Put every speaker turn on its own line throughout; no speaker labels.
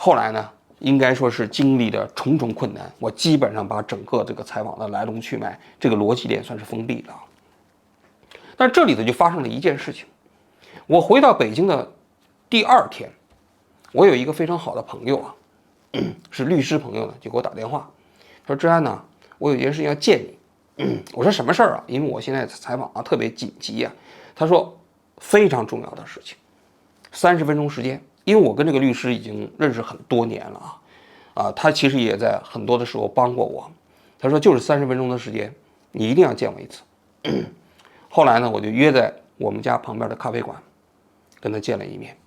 后来呢，应该说是经历了重重困难，我基本上把整个这个采访的来龙去脉，这个逻辑链算是封闭了。但这里头就发生了一件事情，我回到北京的第2天，我有一个非常好的朋友啊，是律师朋友呢，就给我打电话，说志安呢，我有件事情要见你。我说什么事儿啊？因为我现在采访啊特别紧急啊。他说非常重要的事情，30分钟时间，因为我跟这个律师已经认识很多年了啊，他其实也在很多的时候帮过我。他说就是30分钟的时间，你一定要见我一次。后来呢，我就约在我们家旁边的咖啡馆，跟他见了一面。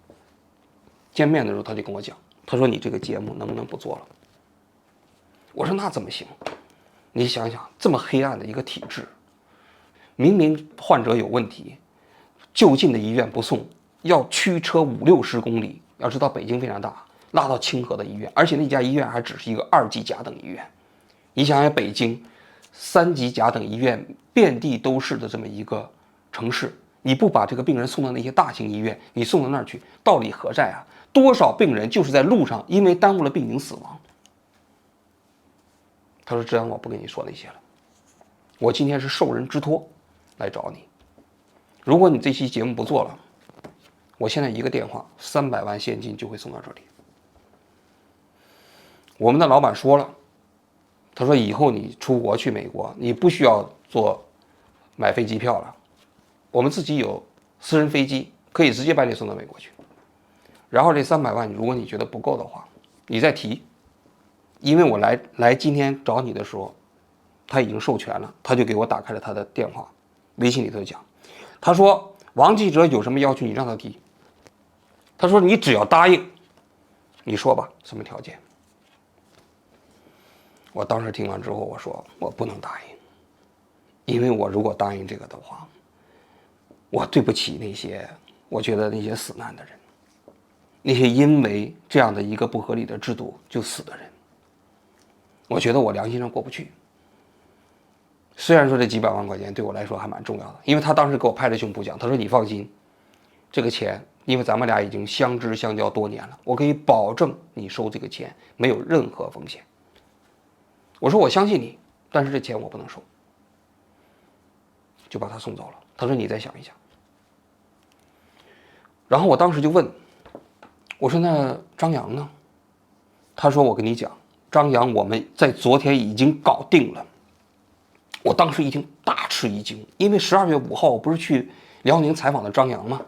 见面的时候，他就跟我讲，他说你这个节目能不能不做了？我说那怎么行？你想想，这么黑暗的一个体制，明明患者有问题，就近的医院不送，要驱车50-60公里，要知道北京非常大，拉到清河的医院，而且那家医院还只是一个2级甲等医院。你想想，北京3级甲等医院遍地都是的这么一个城市，你不把这个病人送到那些大型医院，你送到那儿去，道理何在啊？多少病人就是在路上因为耽误了病情死亡。他说：“志安，我不跟你说那些了，我今天是受人之托来找你。如果你这期节目不做了，我现在一个电话，300万现金就会送到这里。我们的老板说了，他说以后你出国去美国，你不需要买飞机票了，我们自己有私人飞机，可以直接把你送到美国去。然后这300万，如果你觉得不够的话，你再提。因为我来今天找你的时候，他已经授权了，他就给我打开了他的电话，微信里头讲，他说王记者有什么要求你让他提，他说你只要答应，你说吧，什么条件？我当时听完之后，我说我不能答应，因为我如果答应这个的话，我对不起那些我觉得那些死难的人，那些因为这样的一个不合理的制度就死的人。我觉得我良心上过不去。虽然说这几百万块钱对我来说还蛮重要的，因为他当时给我拍着胸脯讲，他说你放心，这个钱因为咱们俩已经相知相交多年了，我可以保证你收这个钱没有任何风险。我说我相信你，但是这钱我不能收，就把他送走了。他说你再想一想。然后我当时就问，我说那张扬呢？他说我跟你讲，张扬我们在昨天已经搞定了。我当时一听大吃一惊，因为12月5号我不是去辽宁采访的张扬吗？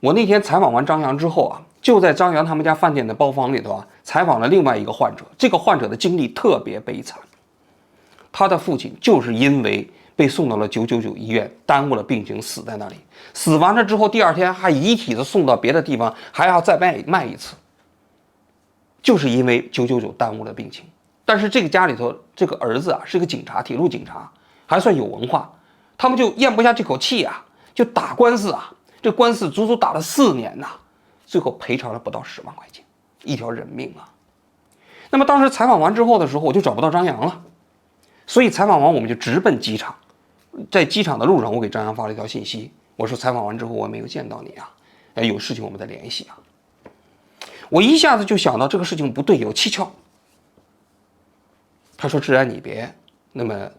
我那天采访完张扬之后啊，就在张扬他们家饭店的包房里头啊，采访了另外一个患者。这个患者的经历特别悲惨，他的父亲就是因为被送到了999医院，耽误了病情，死在那里。死完了之后，第2天还遗体的送到别的地方，还要再卖一次，就是因为999耽误了病情。但是这个家里头这个儿子啊是个警察，铁路警察，还算有文化，他们就咽不下这口气啊，就打官司啊。这官司足足打了4年呐，最后赔偿了不到10万块钱，一条人命啊。那么当时采访完之后的时候，我就找不到张扬了，所以采访完我们就直奔机场。在机场的路上，我给张扬发了一条信息，我说采访完之后我没有见到你啊，有事情我们再联系啊。我一下子就想到这个事情不对，有蹊跷。他说志安你别那么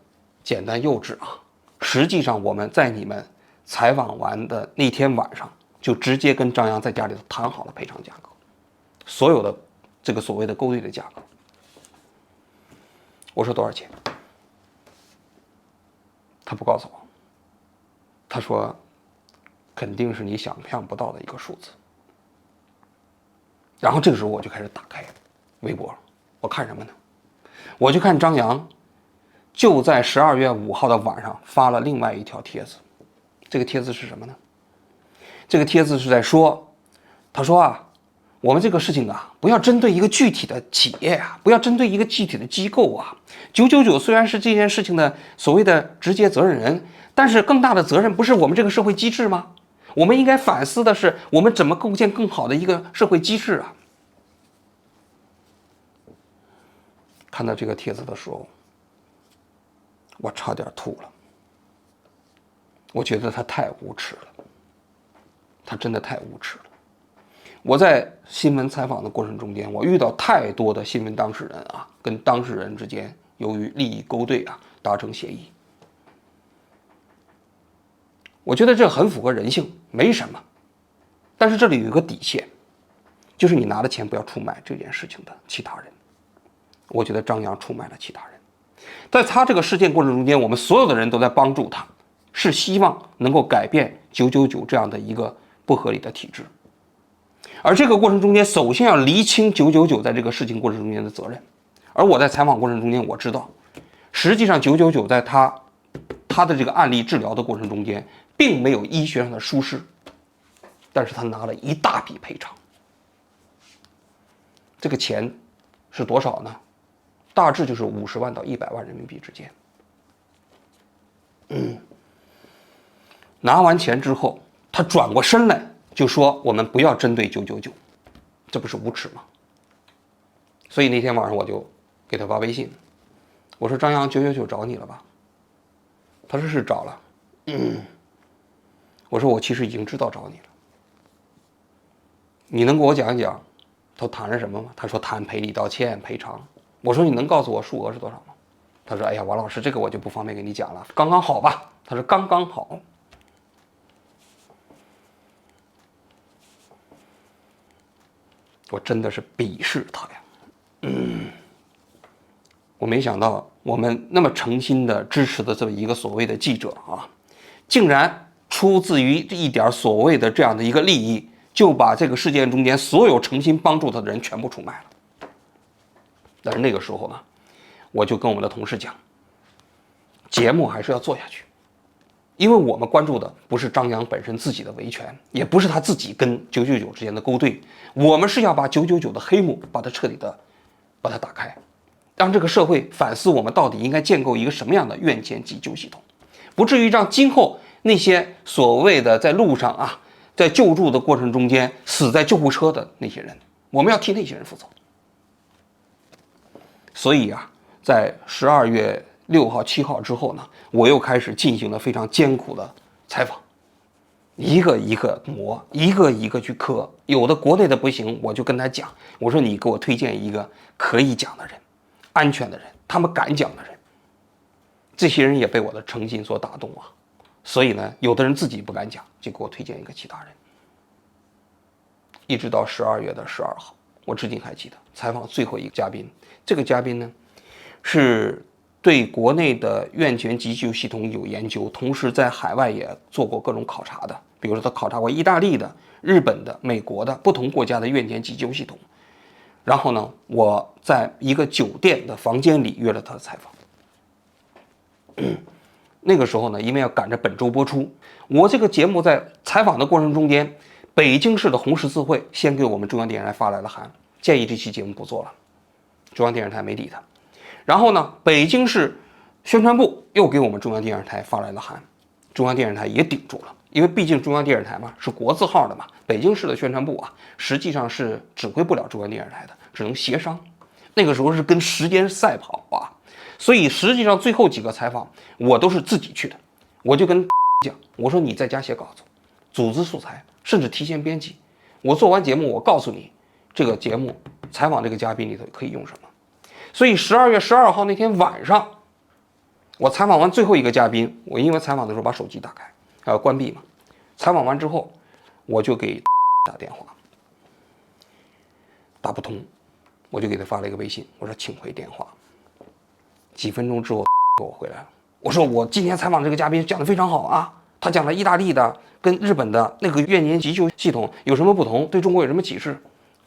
简单幼稚啊，实际上我们在你们采访完的那天晚上就直接跟张扬在家里头谈好了赔偿价格，所有的这个所谓的勾兑的价格。我说多少钱？他不告诉我，他说肯定是你想象不到的一个数字。然后这个时候我就开始打开微博，我看什么呢？我就看张扬就在12月5号的晚上发了另外一条帖子。这个帖子是什么呢？这个帖子是在说，他说啊，我们这个事情啊，不要针对一个具体的企业啊，不要针对一个具体的机构啊。999虽然是这件事情的所谓的直接责任人，但是更大的责任不是我们这个社会机制吗？我们应该反思的是，我们怎么构建更好的一个社会机制啊。看到这个帖子的时候，我差点吐了。我觉得他太无耻了，他真的太无耻了。我在新闻采访的过程中间，我遇到太多的新闻当事人啊，跟当事人之间由于利益勾兑啊，达成协议。我觉得这很符合人性，没什么。但是这里有一个底线，就是你拿的钱不要出卖这件事情的其他人。我觉得张扬出卖了其他人，在他这个事件过程中间，我们所有的人都在帮助他，是希望能够改变999这样的一个不合理的体制。而这个过程中间，首先要厘清999在这个事情过程中间的责任。而我在采访过程中间，我知道，实际上999在他的这个案例治疗的过程中间，并没有医学上的疏失，但是他拿了一大笔赔偿。这个钱是多少呢？大致就是50万到100万人民币之间。拿完钱之后，他转过身来就说：“我们不要针对999，这不是无耻吗？”所以那天晚上我就给他发微信，我说：“张扬，999找你了吧？”他说：“是找了。”我说：“我其实已经知道找你了，你能给我讲一讲都谈了什么吗？”他说：“谈赔礼道歉、赔偿。”我说：“你能告诉我数额是多少吗？”他说：“哎呀，王老师，这个我就不方便跟你讲了，刚刚好吧？”他说：“刚刚好。”我真的是鄙视他呀！我没想到我们那么诚心的支持的这么一个所谓的记者啊，竟然出自于一点所谓的这样的一个利益，就把这个事件中间所有诚心帮助他的人全部出卖了。但是那个时候呢，我就跟我们的同事讲，节目还是要做下去，因为我们关注的不是张扬本身自己的维权，也不是他自己跟999之间的勾兑，我们是要把999的黑幕把它彻底的把它打开，让这个社会反思我们到底应该建构一个什么样的院前急救系统，不至于让今后那些所谓的在路上啊，在救助的过程中间死在救护车的那些人，我们要替那些人负责。所以啊，在12月6号、7号之后呢，我又开始进行了非常艰苦的采访，一个一个磨，一个一个去磕。有的国内的不行，我就跟他讲，我说你给我推荐一个可以讲的人，安全的人，他们敢讲的人。这些人也被我的诚信所打动啊，所以呢，有的人自己不敢讲，就给我推荐一个其他人。一直到12月12号，我至今还记得采访最后一个嘉宾。这个嘉宾呢，是对国内的院前急救系统有研究，同时在海外也做过各种考察的。比如说，他考察过意大利的、日本的、美国的不同国家的院前急救系统。然后呢，我在一个酒店的房间里约了他的采访。那个时候呢，因为要赶着本周播出，我这个节目在采访的过程中间，北京市的红十字会先给我们中央电视台发来了函，建议这期节目不做了。中央电视台没理他。然后呢，北京市宣传部又给我们中央电视台发来了函，中央电视台也顶住了，因为毕竟中央电视台嘛是国字号的嘛，北京市的宣传部啊，实际上是指挥不了中央电视台的，只能协商。那个时候是跟时间赛跑啊，所以实际上最后几个采访我都是自己去的，我就跟讲，我说你在家写稿子，组织素材，甚至提前编辑。我做完节目，我告诉你这个节目采访这个嘉宾里头可以用什么。所以12月12号那天晚上，我采访完最后一个嘉宾，我因为采访的时候把手机打开，关闭嘛。采访完之后，我就给打电话，打不通，我就给他发了一个微信，我说请回电话。几分钟之后给我回来了，我说我今天采访这个嘉宾讲得非常好啊，他讲了意大利的跟日本的那个院前急救系统有什么不同，对中国有什么启示。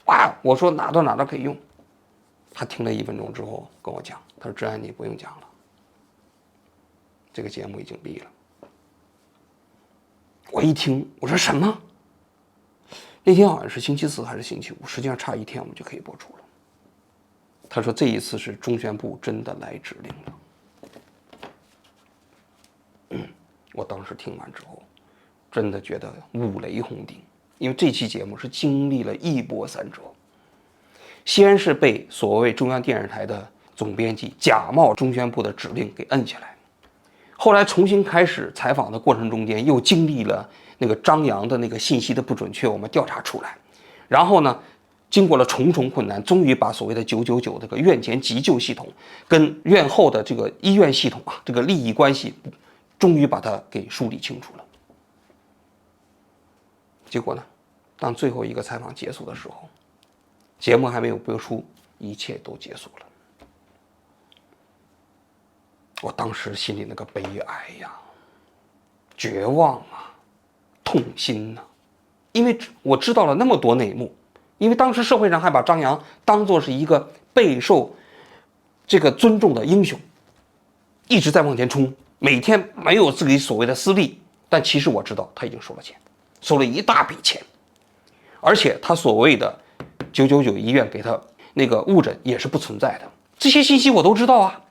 哇，我说哪段可以用。他听了1分钟之后跟我讲，他说志安你不用讲了，这个节目已经毙了。我一听我说什么？那天好像是星期4还是星期5，实际上差1天我们就可以播出了。他说这一次是中宣部真的来指令了。我当时听完之后真的觉得五雷轰顶，因为这期节目是经历了一波三折。先是被所谓中央电视台的总编辑假冒中宣部的指令给摁下来，后来重新开始采访的过程中间，又经历了那个张扬的那个信息的不准确，我们调查出来，然后呢，经过了重重困难，终于把所谓的999这个院前急救系统跟院后的这个医院系统这个利益关系，终于把它给梳理清楚了。结果呢，当最后一个采访结束的时候，节目还没有播出，一切都结束了。我当时心里那个悲哀呀、绝望啊、痛心呐、因为我知道了那么多内幕。因为当时社会上还把张扬当作是一个备受这个尊重的英雄，一直在往前冲，每天没有自己所谓的私利，但其实我知道他已经收了钱，收了一大笔钱，而且他所谓的999医院给他那个误诊也是不存在的，这些信息我都知道啊。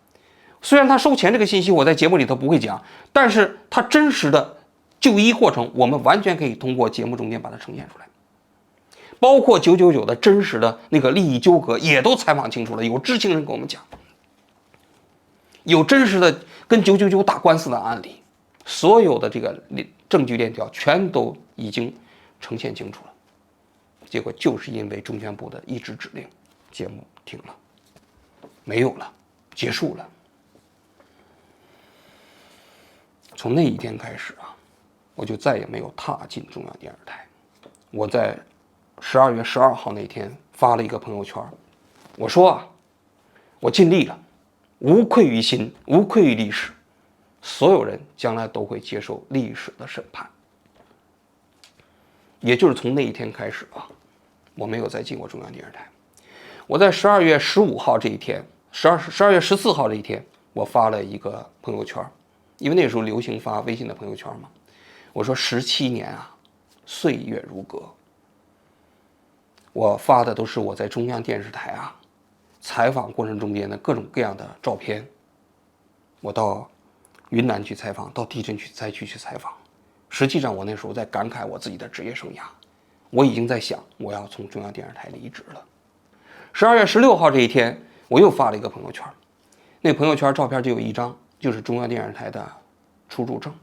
虽然他收钱这个信息我在节目里头不会讲，但是他真实的就医过程我们完全可以通过节目中间把它呈现出来。包括999的真实的那个利益纠葛也都采访清楚了，有知情人跟我们讲，有真实的跟999打官司的案例，所有的这个证据链条全都已经呈现清楚了。结果就是因为中宣部的一纸指令，节目停了，没有了，结束了。从那一天开始我就再也没有踏进中央电视台。我在12月12号那天发了一个朋友圈，我说我尽力了，无愧于心，无愧于历史，所有人将来都会接受历史的审判。也就是从那一天开始我没有再进过中央电视台。我在12月15号这一天，12月14号这一天，我发了一个朋友圈，因为那时候流行发微信的朋友圈嘛。我说17年岁月如歌。我发的都是我在中央电视台采访过程中间的各种各样的照片。我到云南去采访，到地震灾区去采访。实际上我那时候在感慨我自己的职业生涯，我已经在想我要从中央电视台离职了。12月16号这一天，我又发了一个朋友圈，那朋友圈照片就有一张，就是中央电视台的出入证。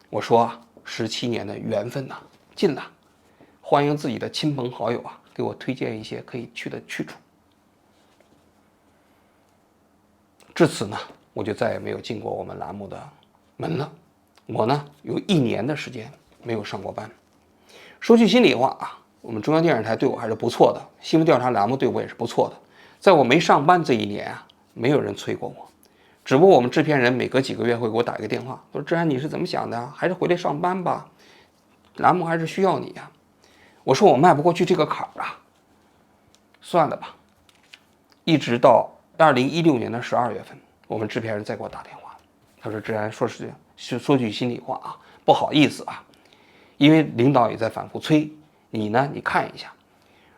我说17年的缘分尽了，欢迎自己的亲朋好友给我推荐一些可以去的去处。至此呢，我就再也没有进过我们栏目的门了。我呢，有1年的时间没有上过班。说句心里话我们中央电视台对我还是不错的，新闻调查栏目对我也是不错的。在我没上班这1年没有人催过我，只不过我们制片人每隔几个月会给我打一个电话，说志安你是怎么想的？还是回来上班吧，栏目还是需要你我说我迈不过去这个坎儿算了吧。一直到2016年的12月份，我们制片人再给我打电话，他说志安，说句心里话不好意思因为领导也在反复催你呢，你看一下，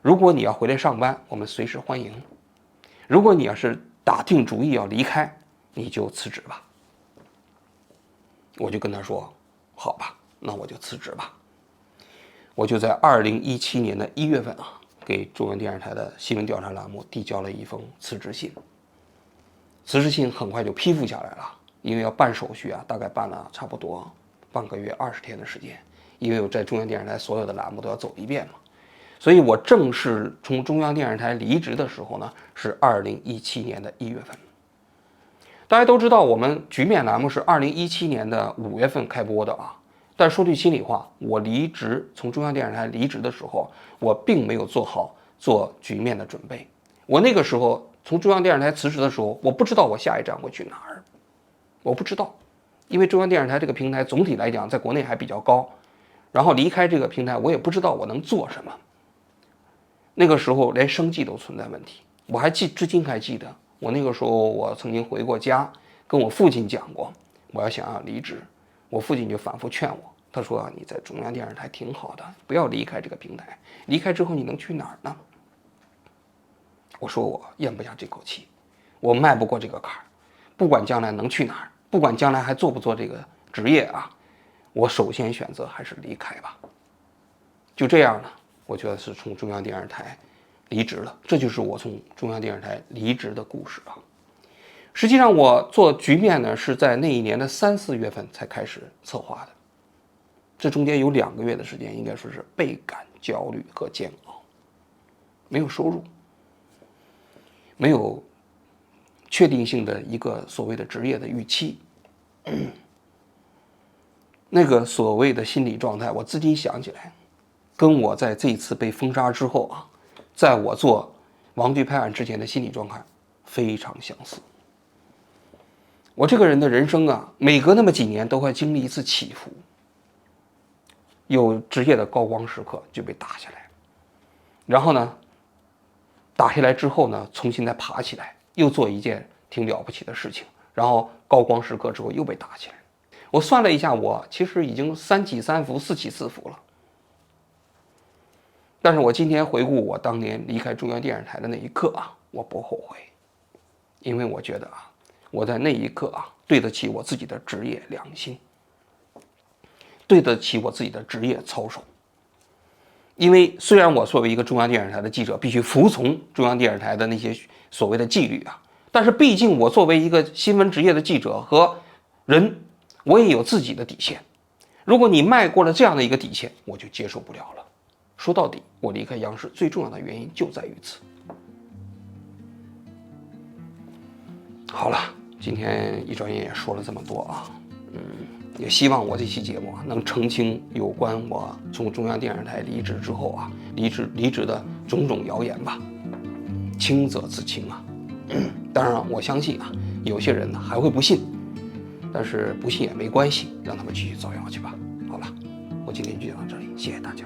如果你要回来上班，我们随时欢迎；如果你要是打定主意要离开，你就辞职吧。我就跟他说好吧，那我就辞职吧。我就在2017年的1月份给中央电视台的新闻调查栏目递交了一封辞职信。辞职信很快就批复下来了，因为要办手续大概办了差不多半个月20天的时间，因为我在中央电视台所有的栏目都要走一遍嘛。所以我正式从中央电视台离职的时候呢，是2017年的1月份。大家都知道我们局面栏目是2017年的5月份开播的但说句心里话，我离职从中央电视台离职的时候，我并没有做好做局面的准备。我那个时候从中央电视台辞职的时候，我不知道我下一站会去哪儿，我不知道，因为中央电视台这个平台总体来讲在国内还比较高，然后离开这个平台，我也不知道我能做什么。那个时候连生计都存在问题，我还至今还记得，我那个时候我曾经回过家，跟我父亲讲过，我想要离职。我父亲就反复劝我，他说你在中央电视台挺好的，不要离开这个平台，离开之后你能去哪儿呢？我说我咽不下这口气，我迈不过这个坎儿，不管将来能去哪儿，不管将来还做不做这个职业我首先选择还是离开吧。就这样呢，我觉得是从中央电视台离职了，这就是我从中央电视台离职的故事实际上我做局面呢，是在那一年的3、4月份才开始策划的，这中间有2个月的时间，应该说是倍感焦虑和煎熬。没有收入，没有确定性的一个所谓的职业的预期。那个所谓的心理状态，我自己想起来，跟我在这一次被封杀之后啊，在我做王队拍案之前的心理状态非常相似。我这个人的人生啊，每隔那么几年都会经历一次起伏，有职业的高光时刻就被打下来，然后呢，打下来之后呢，重新再爬起来，又做一件挺了不起的事情，然后高光时刻之后又被打起来。我算了一下，我其实已经3起3伏、4起4伏了。但是我今天回顾我当年离开中央电视台的那一刻啊，我不后悔，因为我觉得啊，我在那一刻啊，对得起我自己的职业良心，对得起我自己的职业操守。因为虽然我作为一个中央电视台的记者，必须服从中央电视台的那些所谓的纪律啊，但是毕竟我作为一个新闻职业的记者和人，我也有自己的底线。如果你迈过了这样的一个底线，我就接受不了了。说到底，我离开央视最重要的原因就在于此。好了，今天一转眼也说了这么多啊，也希望我这期节目啊能澄清有关我从中央电视台离职之后啊，离职的种种谣言吧，清则自清啊。当然，我相信啊，有些人呢还会不信，但是不信也没关系，让他们继续造谣去吧。好了，我今天就讲到这里，谢谢大家。